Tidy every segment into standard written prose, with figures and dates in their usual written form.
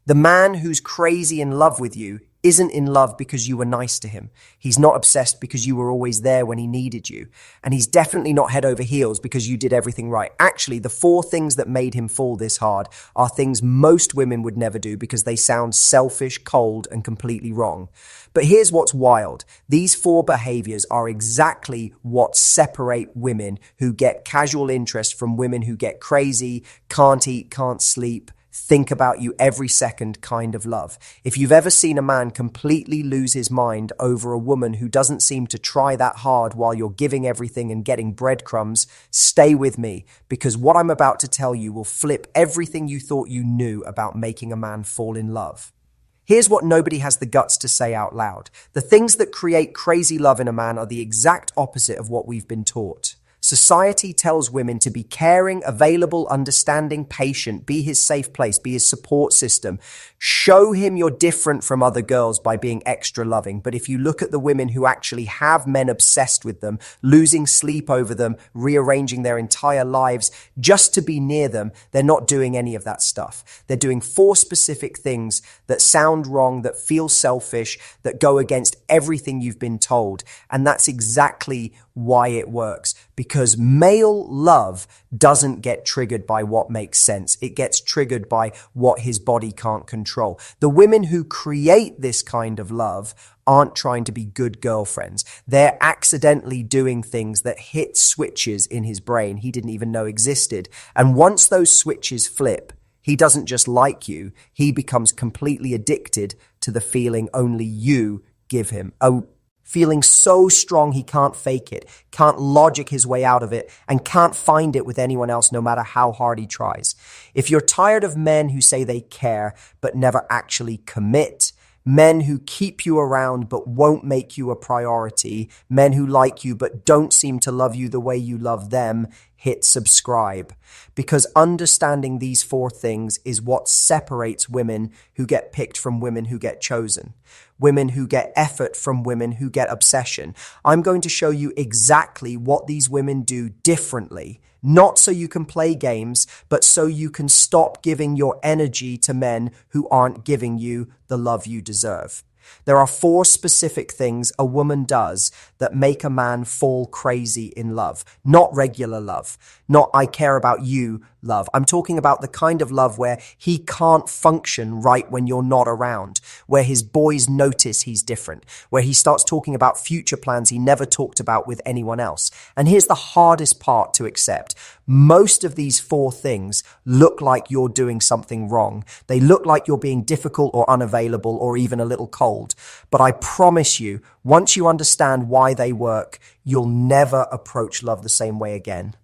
The man who's crazy in love with you isn't in love because you were nice to him. He's not obsessed because you were always there when he needed you. And he's definitely not head over heels because you did everything right. Actually, the 4 things that made him fall this hard are things most women would never do because they sound selfish, cold, and completely wrong. But here's what's wild. These 4 behaviors are exactly what separate women who get casual interest from women who get crazy, can't eat, can't sleep, think about you every second kind of love. If you've ever seen a man completely lose his mind over a woman who doesn't seem to try that hard while you're giving everything and getting breadcrumbs, stay with me, because what I'm about to tell you will flip everything you thought you knew about making a man fall in love. Here's what nobody has the guts to say out loud. The things that create crazy love in a man are the exact opposite of what we've been taught. Society tells women to be caring, available, understanding, patient, be his safe place, be his support system. Show him you're different from other girls by being extra loving. But if you look at the women who actually have men obsessed with them, losing sleep over them, rearranging their entire lives just to be near them, they're not doing any of that stuff. They're doing 4 specific things that sound wrong, that feel selfish, that go against everything you've been told. And that's exactly why it works. Because male love doesn't get triggered by what makes sense. It gets triggered by what his body can't control. The women who create this kind of love aren't trying to be good girlfriends. They're accidentally doing things that hit switches in his brain he didn't even know existed. And once those switches flip, he doesn't just like you, he becomes completely addicted to the feeling only you give him. Feeling so strong he can't fake it, can't logic his way out of it, and can't find it with anyone else no matter how hard he tries. If you're tired of men who say they care but never actually commit, men who keep you around but won't make you a priority, men who like you but don't seem to love you the way you love them, hit subscribe. Because understanding these 4 things is what separates women who get picked from women who get chosen. Women who get effort from women who get obsession. I'm going to show you exactly what these women do differently. Not so you can play games, but so you can stop giving your energy to men who aren't giving you the love you deserve. There are 4 specific things a woman does that make a man fall crazy in love. Not regular love. Not I care about you love. I'm talking about the kind of love where he can't function right when you're not around, where his boys notice he's different, where he starts talking about future plans he never talked about with anyone else. And here's the hardest part to accept. Most of these 4 things look like you're doing something wrong. They look like you're being difficult or unavailable or even a little cold. But I promise you, once you understand why they work, you'll never approach love the same way again.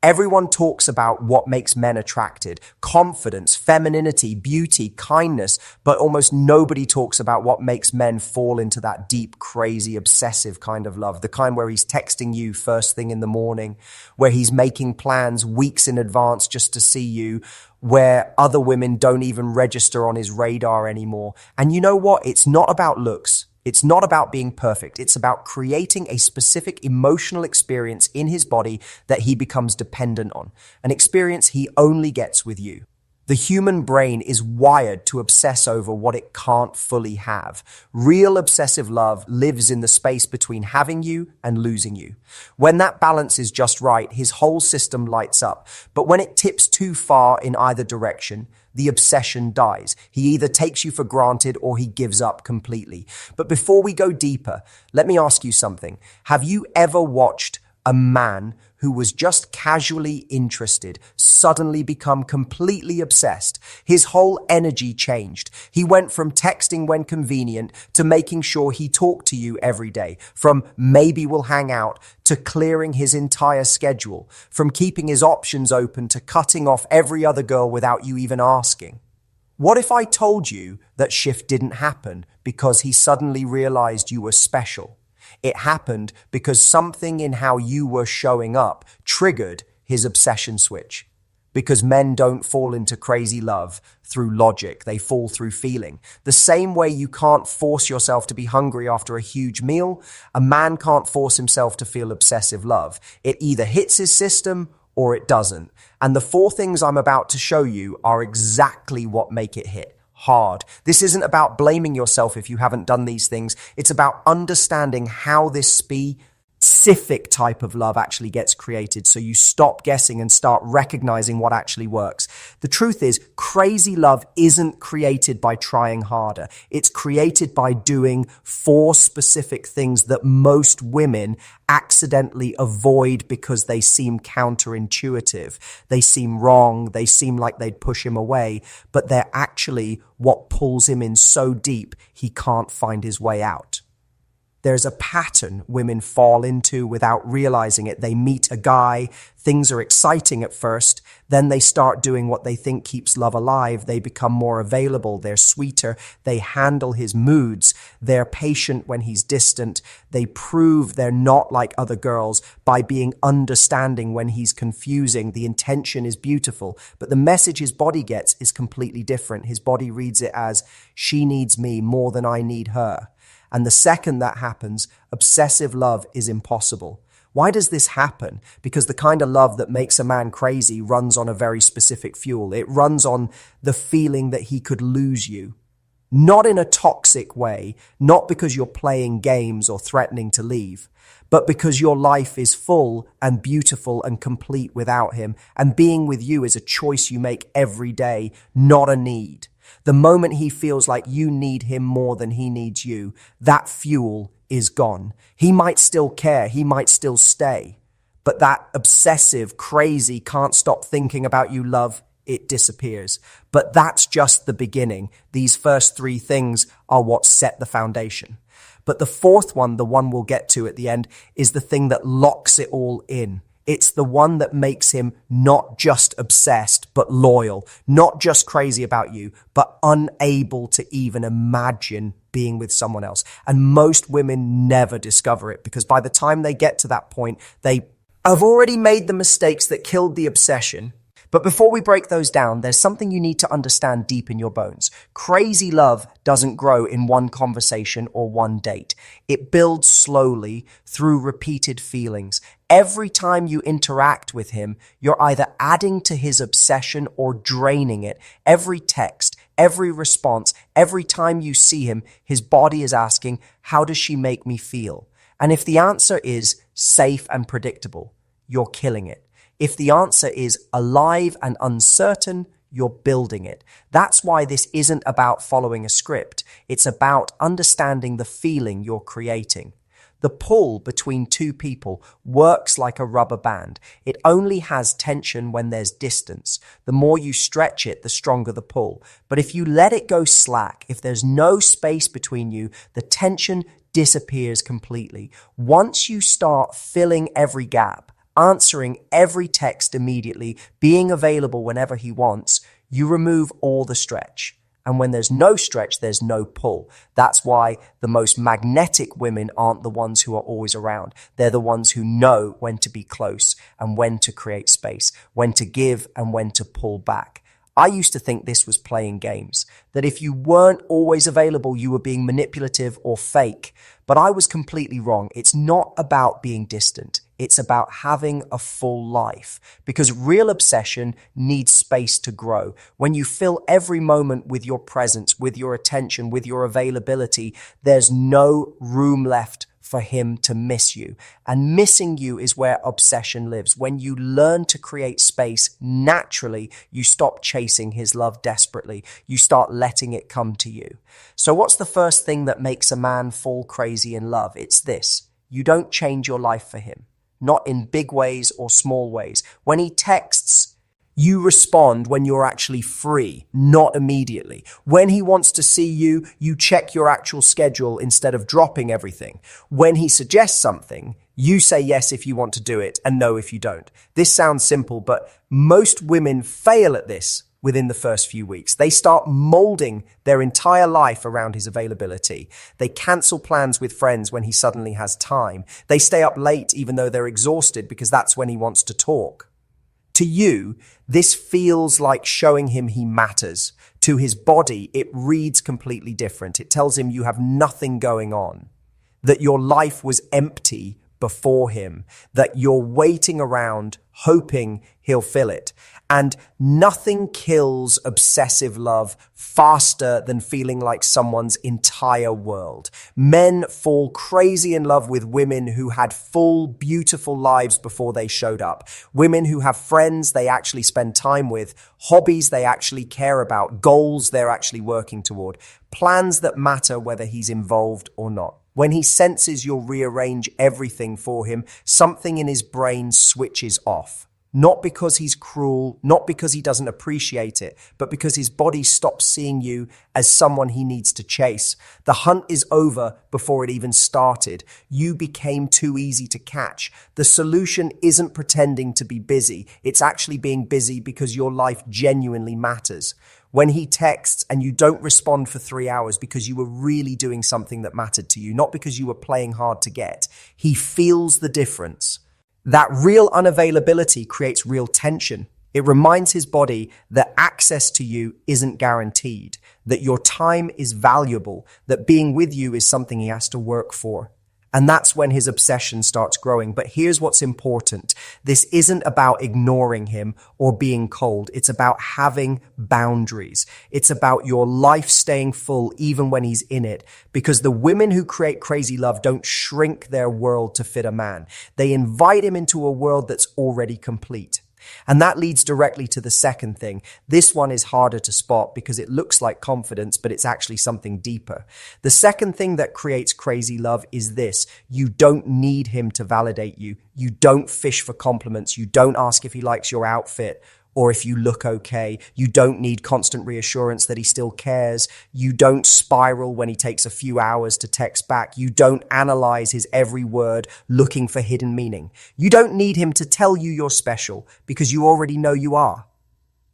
Everyone talks about what makes men attracted: confidence, femininity, beauty, kindness, but almost nobody talks about what makes men fall into that deep, crazy, obsessive kind of love. The kind where he's texting you first thing in the morning, where he's making plans weeks in advance just to see you, where other women don't even register on his radar anymore. And you know what? It's not about looks. It's not about being perfect. It's about creating a specific emotional experience in his body that he becomes dependent on, an experience he only gets with you. The human brain is wired to obsess over what it can't fully have. Real obsessive love lives in the space between having you and losing you. When that balance is just right, his whole system lights up. But when it tips too far in either direction, the obsession dies. He either takes you for granted or he gives up completely. But before we go deeper, let me ask you something. Have you ever watched a man who was just casually interested suddenly become completely obsessed? His whole energy changed. He went from texting when convenient to making sure he talked to you every day, from maybe we'll hang out to clearing his entire schedule, from keeping his options open to cutting off every other girl without you even asking. What if I told you that shift didn't happen because he suddenly realized you were special? It happened because something in how you were showing up triggered his obsession switch. Because men don't fall into crazy love through logic, they fall through feeling. The same way you can't force yourself to be hungry after a huge meal, a man can't force himself to feel obsessive love. It either hits his system or it doesn't. And the 4 things I'm about to show you are exactly what make it hit. hard. This isn't about blaming yourself if you haven't done these things. It's about understanding how this specific type of love actually gets created, so you stop guessing and start recognizing what actually works. The truth is, crazy love isn't created by trying harder. It's created by doing 4 specific things that most women accidentally avoid because they seem counterintuitive. They seem wrong. They seem like they'd push him away, but they're actually what pulls him in so deep he can't find his way out. There's a pattern women fall into without realizing it. They meet a guy, things are exciting at first, then they start doing what they think keeps love alive. They become more available, they're sweeter, they handle his moods, they're patient when he's distant, they prove they're not like other girls by being understanding when he's confusing. The intention is beautiful, but the message his body gets is completely different. His body reads it as, she needs me more than I need her. And the second that happens, obsessive love is impossible. Why does this happen? Because the kind of love that makes a man crazy runs on a very specific fuel. It runs on the feeling that he could lose you. Not in a toxic way, not because you're playing games or threatening to leave, but because your life is full and beautiful and complete without him, and being with you is a choice you make every day, not a need. The moment he feels like you need him more than he needs you, that fuel is gone. He might still care, he might still stay, but that obsessive, crazy, can't stop thinking about you love, it disappears. But that's just the beginning. These first 3 things are what set the foundation. But the 4th one, the one we'll get to at the end, is the thing that locks it all in. It's the one that makes him not just obsessed, but loyal, not just crazy about you, but unable to even imagine being with someone else. And most women never discover it, because by the time they get to that point, they have already made the mistakes that killed the obsession. But before we break those down, there's something you need to understand deep in your bones. Crazy love doesn't grow in one conversation or one date. It builds slowly through repeated feelings. Every time you interact with him, you're either adding to his obsession or draining it. Every text, every response, every time you see him, his body is asking, how does she make me feel? And if the answer is safe and predictable, you're killing it. If the answer is alive and uncertain, you're building it. That's why this isn't about following a script. It's about understanding the feeling you're creating. The pull between 2 people works like a rubber band. It only has tension when there's distance. The more you stretch it, the stronger the pull. But if you let it go slack, if there's no space between you, the tension disappears completely. Once you start filling every gap, answering every text immediately, being available whenever he wants, you remove all the stretch. And when there's no stretch, there's no pull. That's why the most magnetic women aren't the ones who are always around. They're the ones who know when to be close and when to create space, when to give and when to pull back. I used to think this was playing games, that if you weren't always available, you were being manipulative or fake. But I was completely wrong. It's not about being distant. It's about having a full life, because real obsession needs space to grow. When you fill every moment with your presence, with your attention, with your availability, there's no room left for him to miss you. And missing you is where obsession lives. When you learn to create space, naturally, you stop chasing his love desperately. You start letting it come to you. So what's the first thing that makes a man fall crazy in love? It's this: you don't change your life for him. Not in big ways or small ways. When he texts, you respond when you're actually free, not immediately. When he wants to see you, you check your actual schedule instead of dropping everything. When he suggests something, you say yes if you want to do it and no if you don't. This sounds simple, but most women fail at this within the first few weeks. They start molding their entire life around his availability. They cancel plans with friends when he suddenly has time. They stay up late even though they're exhausted because that's when he wants to talk. To you, this feels like showing him he matters. To his body, it reads completely different. It tells him you have nothing going on, that your life was empty before him, that you're waiting around hoping he'll fill it. And nothing kills obsessive love faster than feeling like someone's entire world. Men fall crazy in love with women who had full, beautiful lives before they showed up. Women who have friends they actually spend time with, hobbies they actually care about, goals they're actually working toward, plans that matter whether he's involved or not. When he senses you'll rearrange everything for him, something in his brain switches off. Not because he's cruel, not because he doesn't appreciate it, but because his body stops seeing you as someone he needs to chase. The hunt is over before it even started. You became too easy to catch. The solution isn't pretending to be busy. It's actually being busy because your life genuinely matters. When he texts and you don't respond for 3 hours because you were really doing something that mattered to you, not because you were playing hard to get, he feels the difference. That real unavailability creates real tension. It reminds his body that access to you isn't guaranteed, that your time is valuable, that being with you is something he has to work for. And that's when his obsession starts growing. But here's what's important. This isn't about ignoring him or being cold. It's about having boundaries. It's about your life staying full even when he's in it. Because the women who create crazy love don't shrink their world to fit a man. They invite him into a world that's already complete. And that leads directly to the second thing. This one is harder to spot because it looks like confidence, but it's actually something deeper. The second thing that creates crazy love is this. You don't need him to validate you. You don't fish for compliments. You don't ask if he likes your outfit or if you look okay. You don't need constant reassurance that he still cares. You don't spiral when he takes a few hours to text back. You don't analyze his every word looking for hidden meaning. You don't need him to tell you you're special because you already know you are.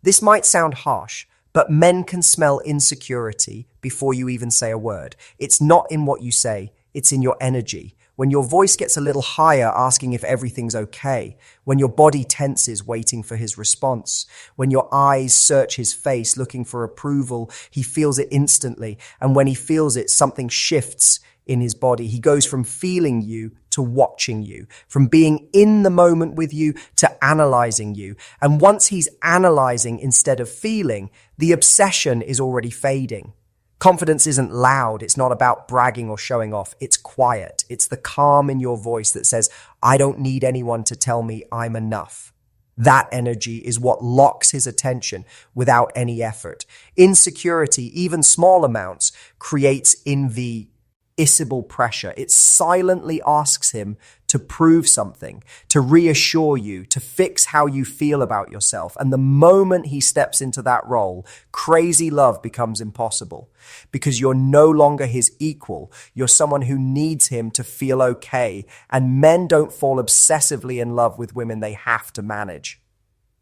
This might sound harsh, but men can smell insecurity before you even say a word. It's not in what you say, it's in your energy. When your voice gets a little higher asking if everything's okay, when your body tenses waiting for his response, when your eyes search his face looking for approval, he feels it instantly. And when he feels it, something shifts in his body. He goes from feeling you to watching you, from being in the moment with you to analyzing you. And once he's analyzing instead of feeling, the obsession is already fading. Confidence isn't loud. It's not about bragging or showing off. It's quiet. It's the calm in your voice that says, I don't need anyone to tell me I'm enough. That energy is what locks his attention without any effort. Insecurity, even small amounts, creates invisible pressure. It silently asks him to prove something, to reassure you, to fix how you feel about yourself. And the moment he steps into that role, crazy love becomes impossible because you're no longer his equal. You're someone who needs him to feel okay. And men don't fall obsessively in love with women they have to manage.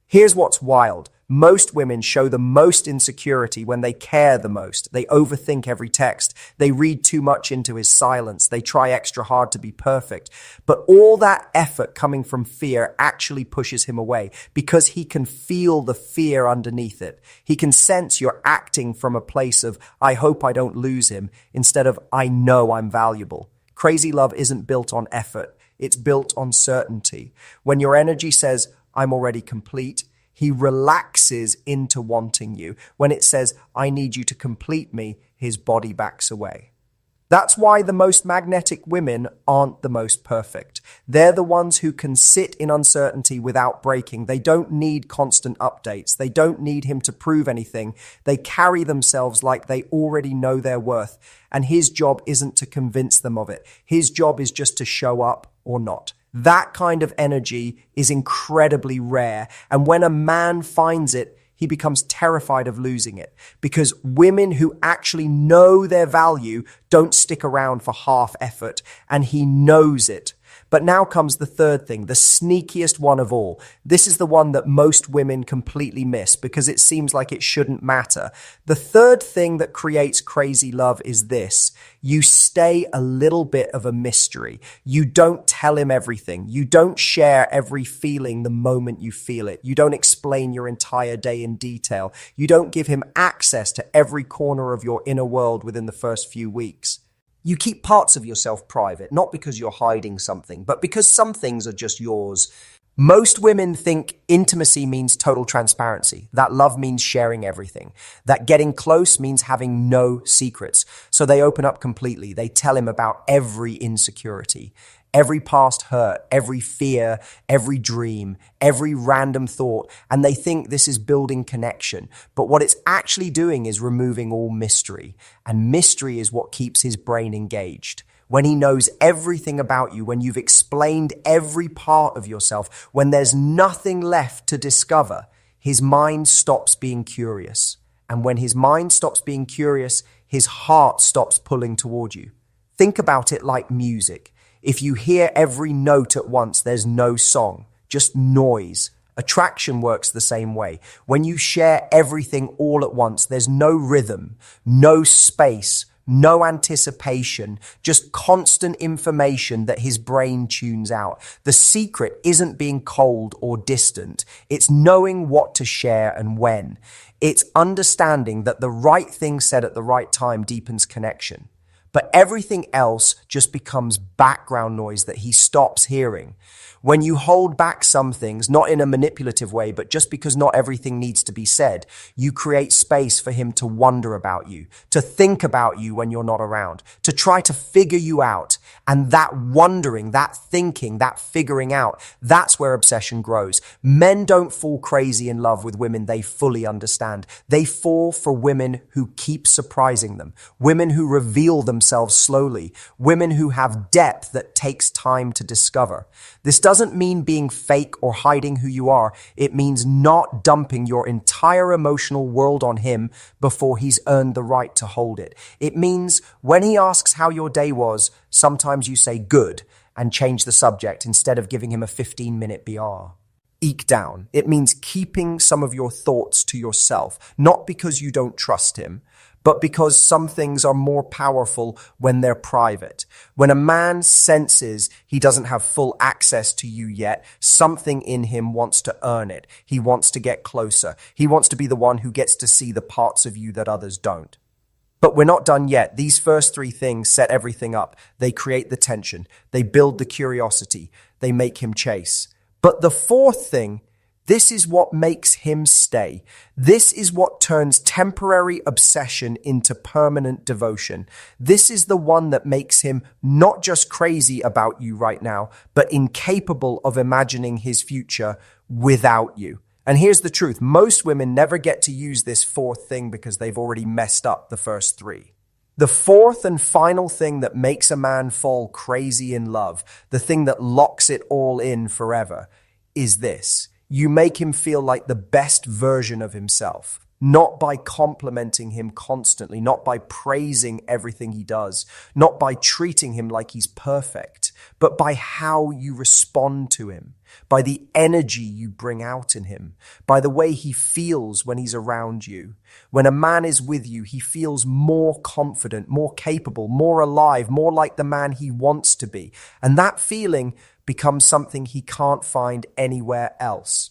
Here's what's wild. Most women show the most insecurity when they care the most. They overthink every text. They read too much into his silence. They try extra hard to be perfect. But all that effort coming from fear actually pushes him away because he can feel the fear underneath it. He can sense you're acting from a place of, I hope I don't lose him, instead of, I know I'm valuable. Crazy love isn't built on effort. It's built on certainty. When your energy says, I'm already complete, he relaxes into wanting you. When it says, I need you to complete me, his body backs away. That's why the most magnetic women aren't the most perfect. They're the ones who can sit in uncertainty without breaking. They don't need constant updates. They don't need him to prove anything. They carry themselves like they already know their worth. And his job isn't to convince them of it. His job is just to show up or not. That kind of energy is incredibly rare. And when a man finds it, he becomes terrified of losing it because women who actually know their value don't stick around for half effort, and he knows it. But now comes the third thing, the sneakiest one of all. This is the one that most women completely miss because it seems like it shouldn't matter. The third thing that creates crazy love is this. You stay a little bit of a mystery. You don't tell him everything. You don't share every feeling the moment you feel it. You don't explain your entire day in detail. You don't give him access to every corner of your inner world within the first few weeks. You keep parts of yourself private, not because you're hiding something, but because some things are just yours. Most women think intimacy means total transparency, that love means sharing everything, that getting close means having no secrets. So they open up completely. They tell him about every insecurity, every past hurt, every fear, every dream, every random thought, and they think this is building connection. But what it's actually doing is removing all mystery, and mystery is what keeps his brain engaged. When he knows everything about you, when you've explained every part of yourself, when there's nothing left to discover, his mind stops being curious. And when his mind stops being curious, his heart stops pulling toward you. Think about it like music. If you hear every note at once, there's no song, just noise. Attraction works the same way. When you share everything all at once, there's no rhythm, no space, no anticipation, just constant information that his brain tunes out. The secret isn't being cold or distant. It's knowing what to share and when. It's understanding that the right thing said at the right time deepens connection. But everything else just becomes background noise that he stops hearing. When you hold back some things, not in a manipulative way, but just because not everything needs to be said, you create space for him to wonder about you, to think about you when you're not around, to try to figure you out. And that wondering, that thinking, that figuring out, that's where obsession grows. Men don't fall crazy in love with women they fully understand. They fall for women who keep surprising them, women who reveal themselves slowly, women who have depth that takes time to discover. This doesn't mean being fake or hiding who you are. It means not dumping your entire emotional world on him before he's earned the right to hold it. It means when he asks how your day was, sometimes you say good and change the subject instead of giving him a 15-minute BR. Eke down. It means keeping some of your thoughts to yourself, not because you don't trust him, but because some things are more powerful when they're private. When a man senses he doesn't have full access to you yet, something in him wants to earn it. He wants to get closer. He wants to be the one who gets to see the parts of you that others don't. But we're not done yet. These first three things set everything up. They create the tension. They build the curiosity. They make him chase. But the fourth thing, this is what makes him stay. This is what turns temporary obsession into permanent devotion. This is the one that makes him not just crazy about you right now, but incapable of imagining his future without you. And here's the truth. Most women never get to use this fourth thing because they've already messed up the first three. The fourth and final thing that makes a man fall crazy in love, the thing that locks it all in forever, is this. You make him feel like the best version of himself, not by complimenting him constantly, not by praising everything he does, not by treating him like he's perfect, but by how you respond to him, by the energy you bring out in him, by the way he feels when he's around you. When a man is with you, he feels more confident, more capable, more alive, more like the man he wants to be. And that feeling becomes something he can't find anywhere else.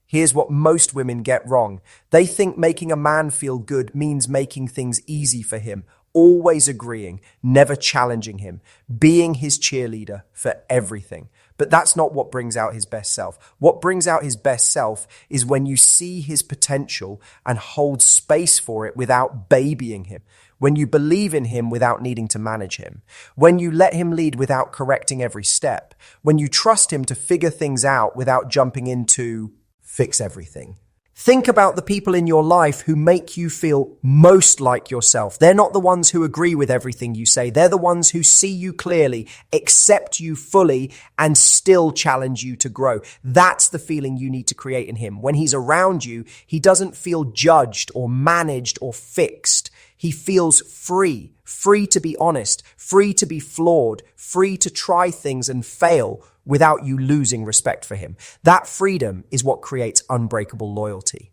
Here's what most women get wrong. They think making a man feel good means making things easy for him, always agreeing, never challenging him, being his cheerleader for everything. But that's not what brings out his best self. What brings out his best self is when you see his potential and hold space for it without babying him. When you believe in him without needing to manage him. When you let him lead without correcting every step. When you trust him to figure things out without jumping in to fix everything. Think about the people in your life who make you feel most like yourself. They're not the ones who agree with everything you say. They're the ones who see you clearly, accept you fully, and still challenge you to grow. That's the feeling you need to create in him. When he's around you, he doesn't feel judged or managed or fixed. He feels free, free to be honest, free to be flawed, free to try things and fail without you losing respect for him. That freedom is what creates unbreakable loyalty.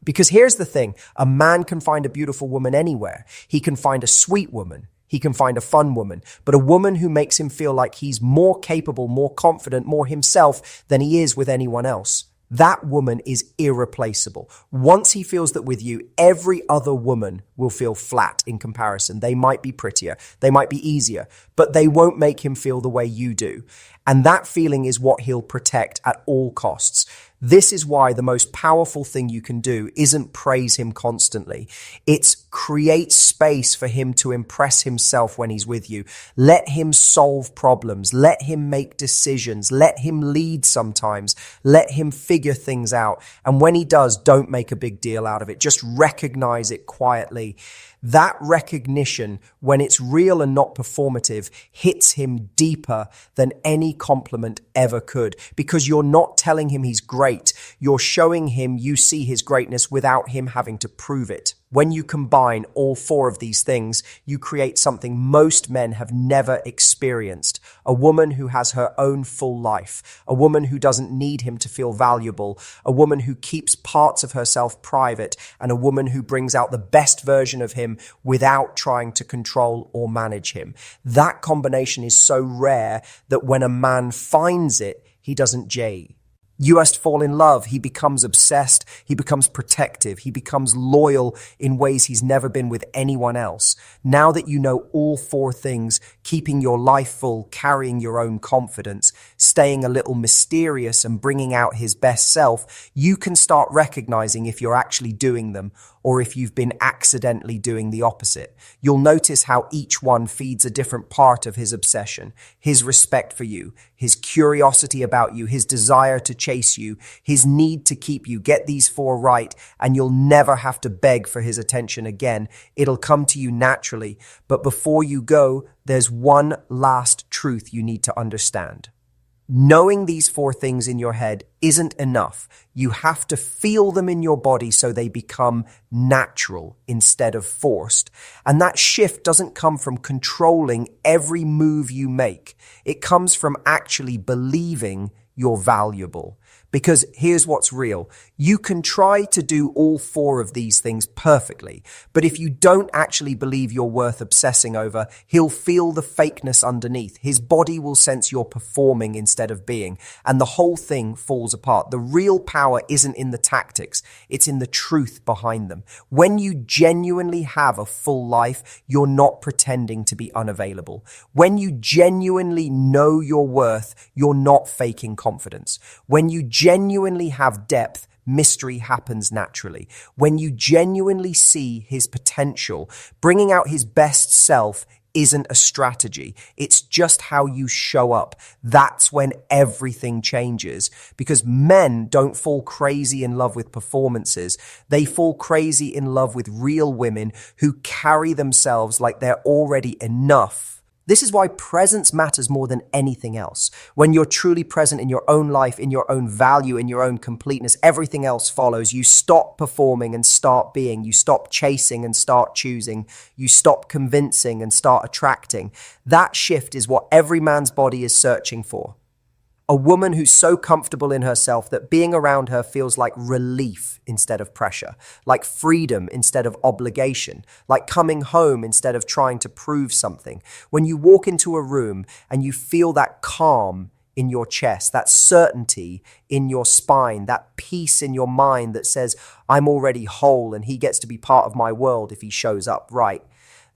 Because here's the thing, a man can find a beautiful woman anywhere. He can find a sweet woman. He can find a fun woman. But a woman who makes him feel like he's more capable, more confident, more himself than he is with anyone else. that woman is irreplaceable. Once he feels that with you, every other woman will feel flat in comparison. They might be prettier, they might be easier, but they won't make him feel the way you do. And that feeling is what he'll protect at all costs. This is why the most powerful thing you can do isn't praise him constantly. It's create space for him to impress himself when he's with you. Let him solve problems. Let him make decisions. Let him lead sometimes. Let him figure things out. And when he does, don't make a big deal out of it. Just recognize it quietly. That recognition, when it's real and not performative, hits him deeper than any compliment ever could, because you're not telling him he's great. You're showing him you see his greatness without him having to prove it. When you combine all four of these things, you create something most men have never experienced. A woman who has her own full life. A woman who doesn't need him to feel valuable. A woman who keeps parts of herself private. And a woman who brings out the best version of him without trying to control or manage him. That combination is so rare that when a man finds it, he doesn't jay. You must fall in love. He becomes obsessed. He becomes protective. He becomes loyal in ways he's never been with anyone else. Now that you know all four things, keeping your life full, carrying your own confidence, staying a little mysterious and bringing out his best self, you can start recognizing if you're actually doing them or if you've been accidentally doing the opposite. You'll notice how each one feeds a different part of his obsession, his respect for you, his curiosity about you, his desire to chase you, his need to keep you. Get these four right, and you'll never have to beg for his attention again. It'll come to you naturally. But before you go, there's one last truth you need to understand. Knowing these four things in your head isn't enough. You have to feel them in your body so they become natural instead of forced. And that shift doesn't come from controlling every move you make. It comes from actually believing you're valuable. Because here's what's real. You can try to do all four of these things perfectly, but if you don't actually believe you're worth obsessing over, he'll feel the fakeness underneath. His body will sense you're performing instead of being, and the whole thing falls apart. The real power isn't in the tactics, it's in the truth behind them. When you genuinely have a full life, you're not pretending to be unavailable. When you genuinely know your worth, you're not faking confidence. When you genuinely have depth, mystery happens naturally. When you genuinely see his potential, bringing out his best self isn't a strategy. It's just how you show up. That's when everything changes, because men don't fall crazy in love with performances. They fall crazy in love with real women who carry themselves like they're already enough. This is why presence matters more than anything else. When you're truly present in your own life, in your own value, in your own completeness, everything else follows. You stop performing and start being. You stop chasing and start choosing. You stop convincing and start attracting. That shift is what every man's body is searching for. A woman who's so comfortable in herself that being around her feels like relief instead of pressure, like freedom instead of obligation, like coming home instead of trying to prove something. When you walk into a room and you feel that calm in your chest, that certainty in your spine, that peace in your mind that says, I'm already whole and he gets to be part of my world if he shows up right.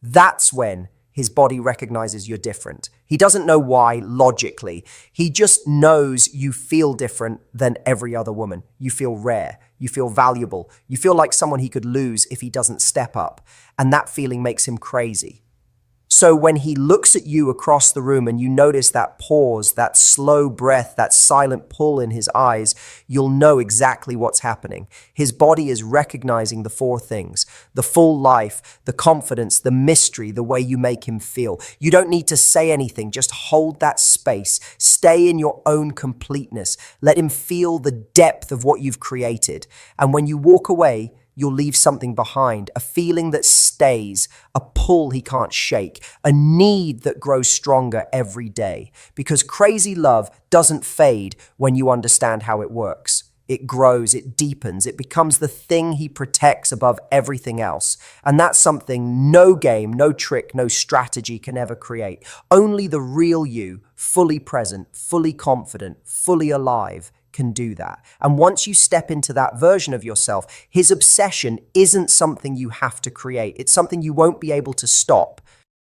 That's when his body recognizes you're different. He doesn't know why logically. He just knows you feel different than every other woman. You feel rare. You feel valuable. You feel like someone he could lose if he doesn't step up. And that feeling makes him crazy. So when he looks at you across the room and you notice that pause, that slow breath, that silent pull in his eyes, you'll know exactly what's happening. His body is recognizing the four things: the full life, the confidence, the mystery, the way you make him feel. You don't need to say anything, just hold that space. Stay in your own completeness. Let him feel the depth of what you've created. And when you walk away, you'll leave something behind, a feeling that stays, a pull he can't shake, a need that grows stronger every day. Because crazy love doesn't fade when you understand how it works. It grows, it deepens, it becomes the thing he protects above everything else. And that's something no game, no trick, no strategy can ever create. Only the real you, fully present, fully confident, fully alive, can do that. And once you step into that version of yourself, his obsession isn't something you have to create. It's something you won't be able to stop